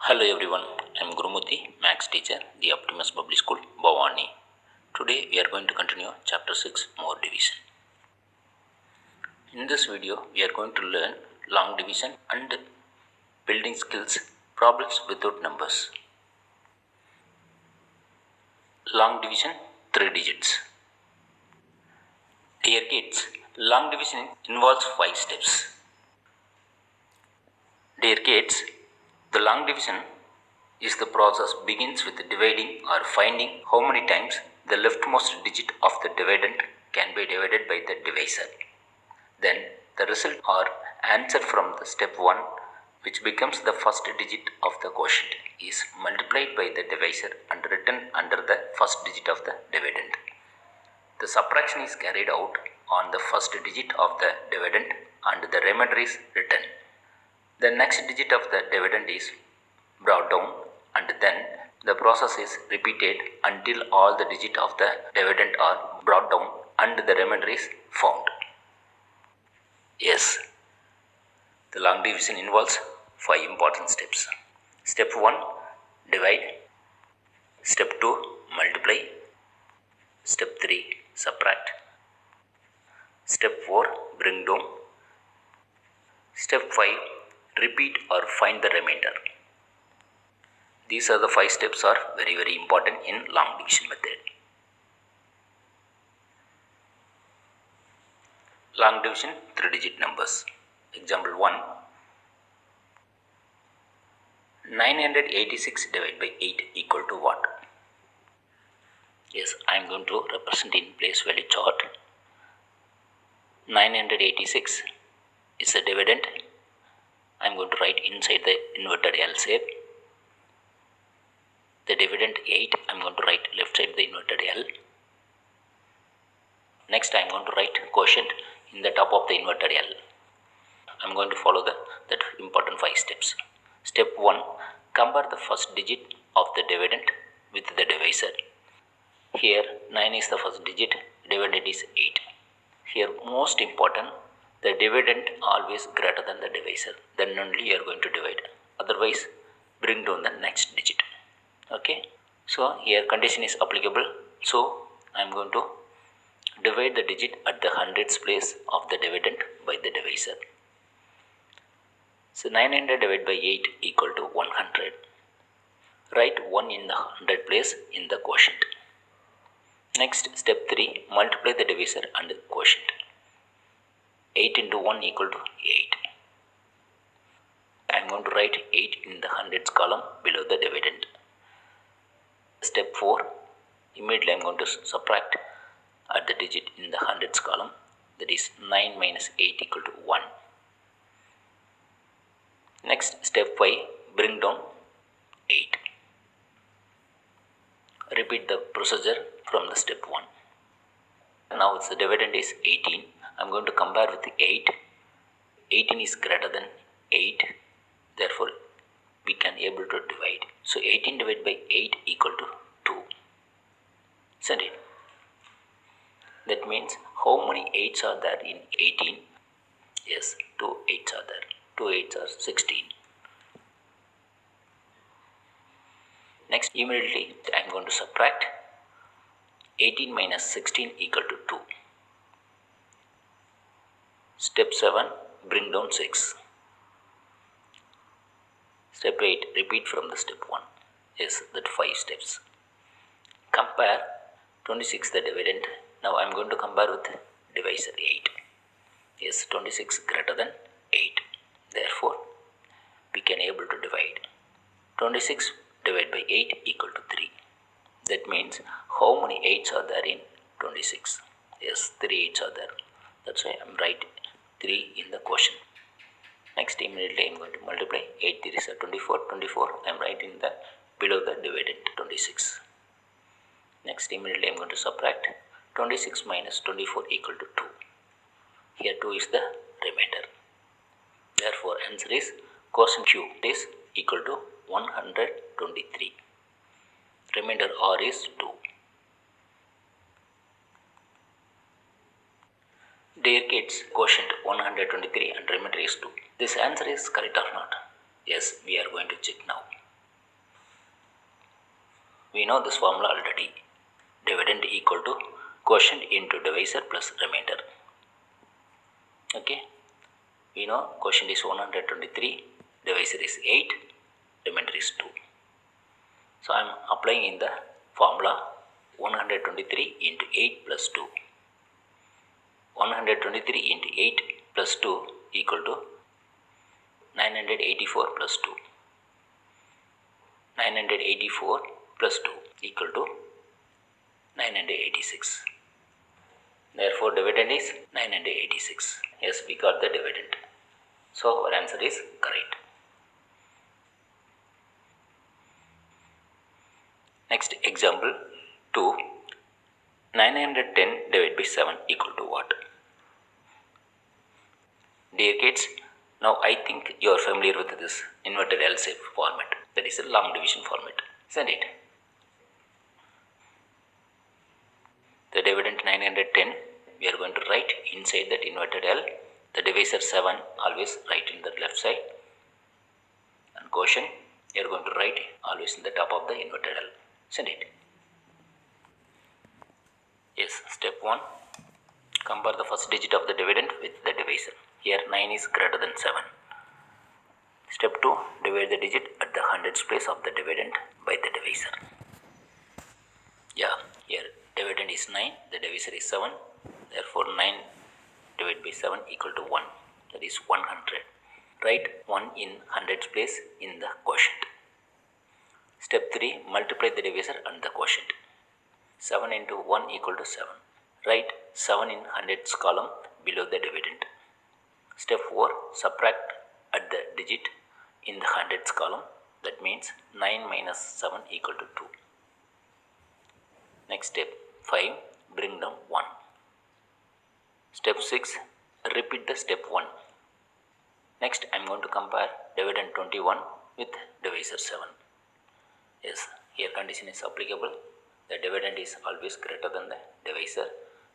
Hello everyone, I am Gurumurthy, Max teacher, the Optimus Public School, Bhavani. Today we are going to continue Chapter 6, More Division. In this video, we are going to learn long division and building skills, problems without numbers. Long division, 3 digits. Dear kids, long division involves 5 steps. Dear kids, the long division is the process begins with dividing or finding how many times the leftmost digit of the dividend can be divided by the divisor. Then the result or answer from the step 1, which becomes the first digit of the quotient, is multiplied by the divisor and written under the first digit of the dividend. The subtraction is carried out on the first digit of the dividend and the remainder is written. The next digit of the dividend is brought down and then the process is repeated until all the digits of the dividend are brought down and the remainder is found. Yes, the long division involves 5 important steps. Step 1, divide. Step 2, multiply. Step 3, subtract. Step 4, bring down. Step 5, repeat or find the remainder. These are the 5 steps are very important in long division method. Long division 3 digit numbers. Example 1. 986 divided by 8 equal to what? Yes, I am going to represent in place value chart. 986 is a dividend. I am going to write inside the inverted L shape. The dividend 8, I am going to write left side the inverted L. Next, I am going to write quotient in the top of the inverted L. I am going to follow that important 5 steps. Step 1, compare the first digit of the dividend with the divisor. Here 9 is the first digit, dividend is 8. Here most important, the dividend always greater than the divisor. Then only you are going to divide. Otherwise, bring down the next digit. Okay. So here condition is applicable. So I am going to divide the digit at the hundreds place of the dividend by the divisor. So 900 divided by 8 equal to 100. Write 1 in the 100 place in the quotient. Next, step 3, multiply the divisor and the quotient. 8 into 1 equal to 8. I am going to write 8 in the hundreds column below the dividend. Step 4, immediately I am going to subtract at the digit in the hundreds column, that is 9 minus 8 equal to 1. Next, step 5, bring down 8. Repeat the procedure from the step 1. Now the dividend is 18. I am going to compare with 8. 18 is greater than 8. Therefore, we can able to divide. So 18 divided by 8 equal to 2. Isn't it? That means how many 8s are there in 18? Yes, 2 8s are there. 2 8s are 16. Next, immediately I am going to subtract 18 minus 16 equal to 2. Step 7, bring down 6. Step 8, repeat from the step 1. Yes, that 5 steps. Compare 26 the dividend. Now I am going to compare with divisor 8. Yes, 26 greater than 8. Therefore, we can able to divide. 26 divided by 8 equal to 3. That means how many 8s are there in 26? Yes, 3 8s are there. That's why I am writing 3 in the quotient. Next, immediately I am going to multiply 8 3 is 24. 24 I am writing the below the dividend 26. Next, immediately I am going to subtract 26 minus 24 equal to 2. Here 2 is the remainder. Therefore, answer is quotient Q is equal to 123. Remainder R is 2. Dear kids, quotient 123 and remainder is 2. This answer is correct or not? Yes, we are going to check now. we know this formula already. Dividend equal to quotient into divisor plus remainder. Okay, we know quotient is 123, divisor is 8, remainder is 2. So I am applying in the formula 123 into 8 plus 2. 123 into 8 plus 2 equal to 984 plus 2. 984 plus 2 equal to 986. Therefore, dividend is 986. Yes, we got the dividend. So, our answer is correct. Next example 2. 910 divided by 7 equal to what? Dear kids, now I think you are familiar with this inverted L shape format. That is a long division format, isn't it? The dividend 910, we are going to write inside that inverted L. The divisor 7, always write in the left side. And quotient, you are going to write always in the top of the inverted L, isn't it? Yes, step 1. Compare the first digit of the dividend with the divisor. Here 9 is greater than 7. Step 2. Divide the digit at the hundreds place of the dividend by the divisor. Yeah, here dividend is 9, the divisor is 7. Therefore 9 divided by 7 equal to 1. That is 100. Write 1 in hundreds place in the quotient. Step 3. Multiply the divisor and the quotient. 7 into 1 equal to 7. Write 7 in hundreds column below the dividend. Step 4. Subtract at the digit in the hundreds column. That means 9 minus 7 equal to 2. Next step 5. Bring down 1. Step 6. Repeat the step 1. Next I am going to compare dividend 21 with divisor 7. Yes, here condition is applicable. The dividend is always greater than the divisor.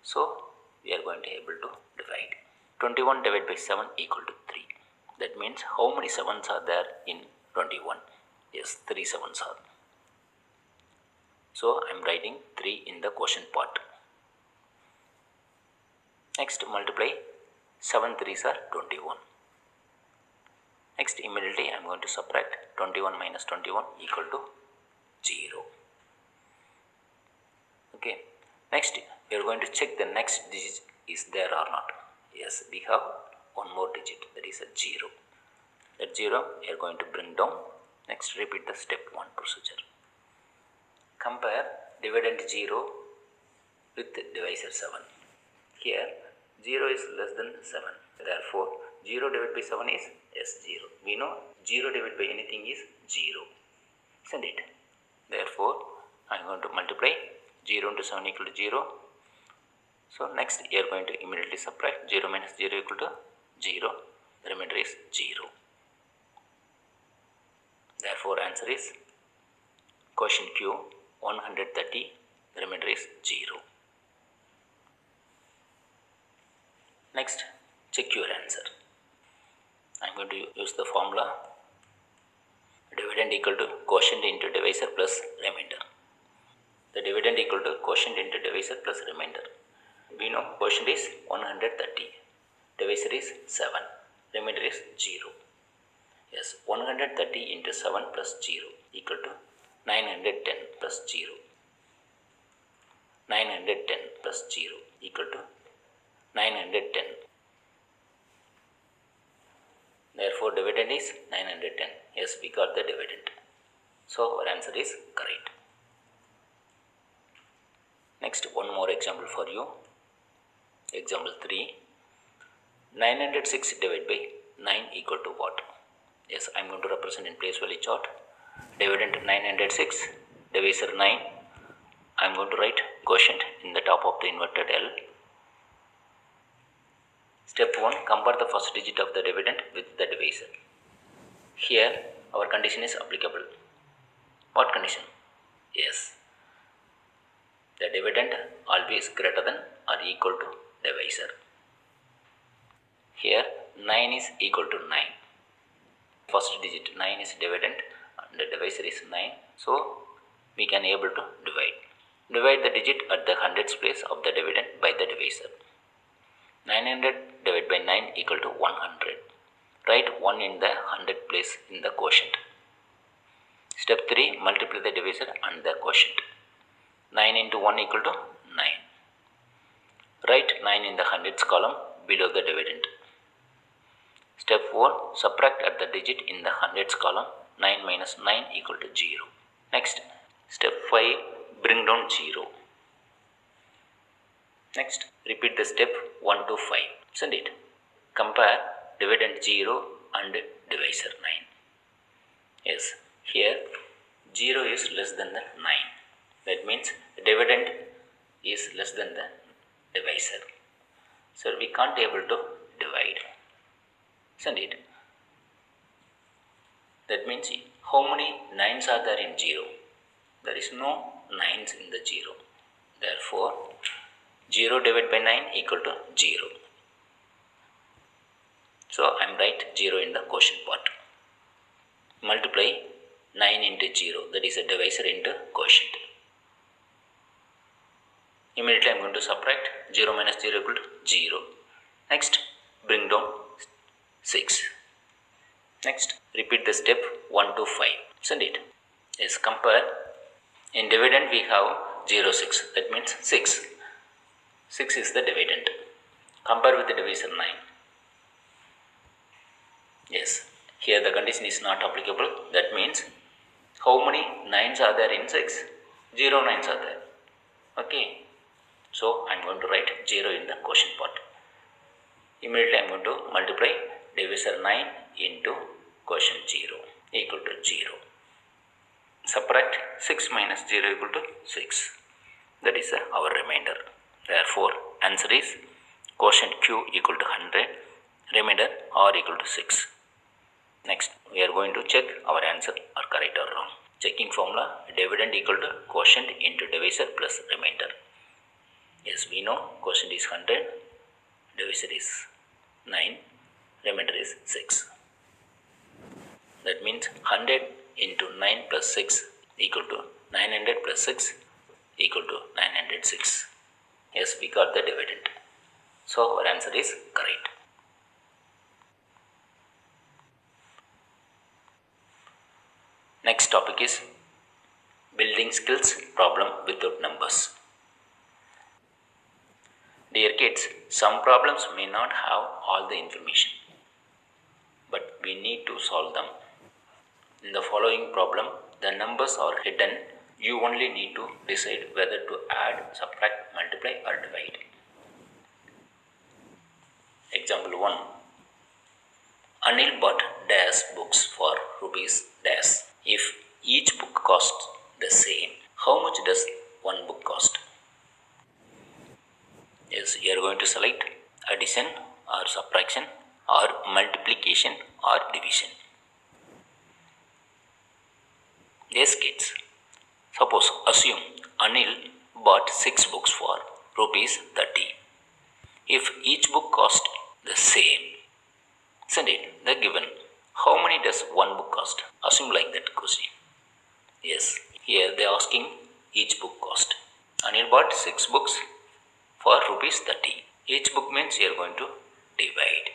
So we are going to able to divide. 21 divided by 7 equal to 3. That means how many 7s are there in 21? Yes, 3 7s are. So I am writing 3 in the quotient part. Next multiply 7 3s are 21. Next immediately I am going to subtract 21 minus 21 equal to 0. Okay. Next we are going to check the next digit is there or not. Yes, we have one more digit, that is a 0. That 0 we are going to bring down. Next repeat the step 1 procedure. Compare dividend 0 with divisor 7. Here 0 is less than 7. Therefore 0 divided by 7 is 0. We know 0 divided by anything is 0. Isn't it? Therefore I am going to multiply 0 into 7 equal to 0. So next you are going to immediately subtract 0 minus 0 equal to 0. The remainder is 0. Therefore answer is quotient Q 130. The remainder is 0. Next check your answer. I am going to use the formula dividend equal to quotient into divisor plus remainder. The dividend equal to quotient into divisor plus remainder. We know quotient is 130. Divisor is 7. Remainder is 0. Yes, 130 into 7 plus 0 equal to 910 plus 0. 910 plus 0 equal to 910. Therefore dividend is 910. Yes, we got the dividend. So our answer is correct. Next one more example for you. Example 3. 906 divided by 9 equal to what? Yes, I am going to represent in place value chart. Dividend 906, divisor 9. I am going to write quotient in the top of the inverted L. Step 1. Compare the first digit of the dividend with the divisor. Here our condition is applicable. What condition? Yes, the dividend always greater than or equal to divisor. Here 9 is equal to 9. First digit 9 is dividend and the divisor is 9. So we can able to divide. Divide the digit at the hundreds place of the dividend by the divisor. 900 divided by 9 equal to 100. Write 1 in the 100 place in the quotient. Step 3. Multiply the divisor and the quotient. 9 into 1 equal to 9. Write 9 in the hundreds column below the dividend. Step 4. Subtract at the digit in the hundreds column. 9 minus 9 equal to 0. Next, step 5. Bring down 0. Next, repeat the step 1 to 5. Isn't it? Compare dividend 0 and divisor 9. Yes, here 0 is less than the 9. That means dividend is less than the divisor. So we can't able to divide. Isn't it? That means how many 9s are there in 0? There is no 9s in the 0. Therefore, 0 divided by 9 equal to 0. So I am write 0 in the quotient part. Multiply 9 into 0, that is a divisor into quotient. Immediately I am going to subtract 0 minus 0 equal to 0. Next, bring down 6. Next, repeat the step 1 to 5. Isn't it? Yes, compare. In dividend we have 0, 6. That means 6. 6 is the dividend. Compare with the divisor 9. Yes, here the condition is not applicable. That means how many 9s are there in 6? 0 9s are there. Okay. So I am going to write 0 in the quotient part. Immediately I am going to multiply divisor 9 into quotient 0 equal to 0. Subtract 6 minus 0 equal to 6. That is our remainder. Therefore, answer is quotient Q equal to 100, remainder R equal to 6. Next, we are going to check our answer are correct or wrong. Checking formula, dividend equal to quotient into divisor plus remainder. Yes, we know quotient is 100, divisor is 9, remainder is 6. That means 100 into 9 plus 6 equal to 900 plus 6 equal to 906. Yes, we got the dividend. So our answer is correct. Next topic is building skills problem without numbers. Dear kids, some problems may not have all the information, but we need to solve them. In the following problem, the numbers are hidden. You only need to decide whether to add, subtract, multiply or divide. Example 1. Anil bought dash books for rupees dash. If each book costs the same, how much does one book cost? Yes, you are going to select addition or subtraction or multiplication or division. Yes, kids. Suppose, assume Anil bought 6 books for rupees 30. If each book cost the same, isn't it? The given. How many does one book cost? Assume like that question. Yes, here they are asking each book cost. Anil bought 6 books for rupees 30. Each book means you are going to divide.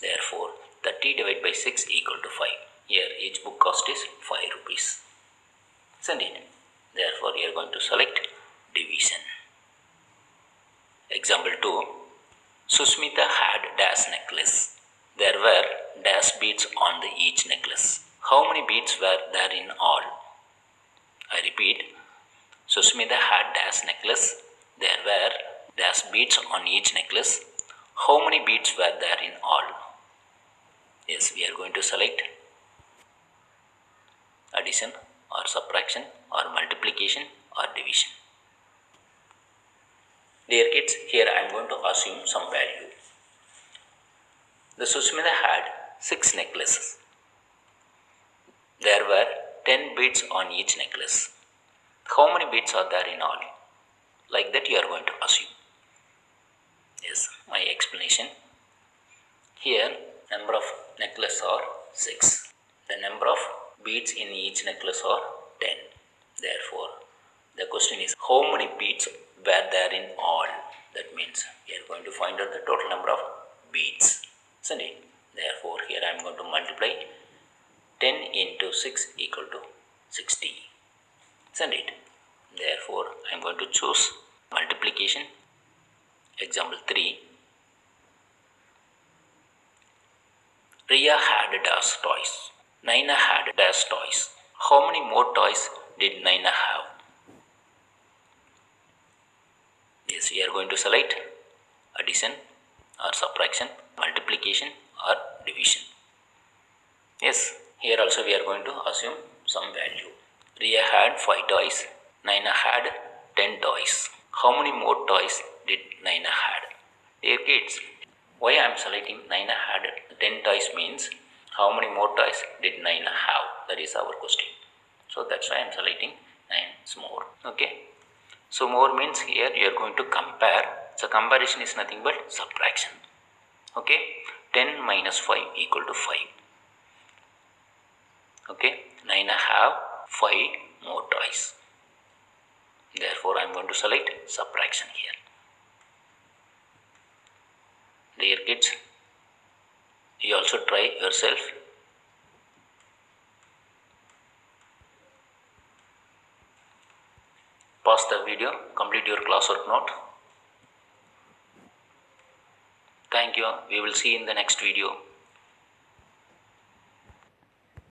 Therefore, 30 divided by 6 equal to 5. Here each book cost is 5 rupees. Isn't it? Therefore, you are going to select division. Example 2. Susmita had dash necklace. There were dash beads on the each necklace. How many beads were there in all? I repeat. Susmita had dash necklace. There were dash beads on each necklace. How many beads were there in all? Yes, we are going to select addition or subtraction or multiplication or division. Dear kids, here I am going to assume some value. The Susmita had 6 necklaces. There were 10 beads on each necklace. How many beads are there in all? Like that you are going to assume. Yes, my explanation. Here number of necklaces are 6. The number of beads in each necklace are 10. Therefore, the question is how many beads were there in all? That means we are going to find out the total number of beads, isn't it? Therefore, here I am going to multiply 10 into 6 equal to 60, isn't it? Therefore, I am going to choose multiplication. Example 3. Ria had dash toys. Naina had dash toys. How many more toys did Naina have? Yes, we are going to select addition or subtraction, multiplication or division. Yes, here also we are going to assume some value. Ria had 5 toys. Naina had 10 toys. How many more toys did Naina had? Dear kids, why I am selecting Naina had 10 toys means how many more toys did Naina have? That is our question. So that's why I am selecting 9 more. Okay. So more means here you are going to compare. So comparison is nothing but subtraction. Okay. 10 minus 5 equal to 5. Okay. Naina have 5 more toys. Therefore, I am going to select subtraction here. Dear kids, you also try yourself. Pause the video, complete your classwork note. Thank you. We will see in the next video.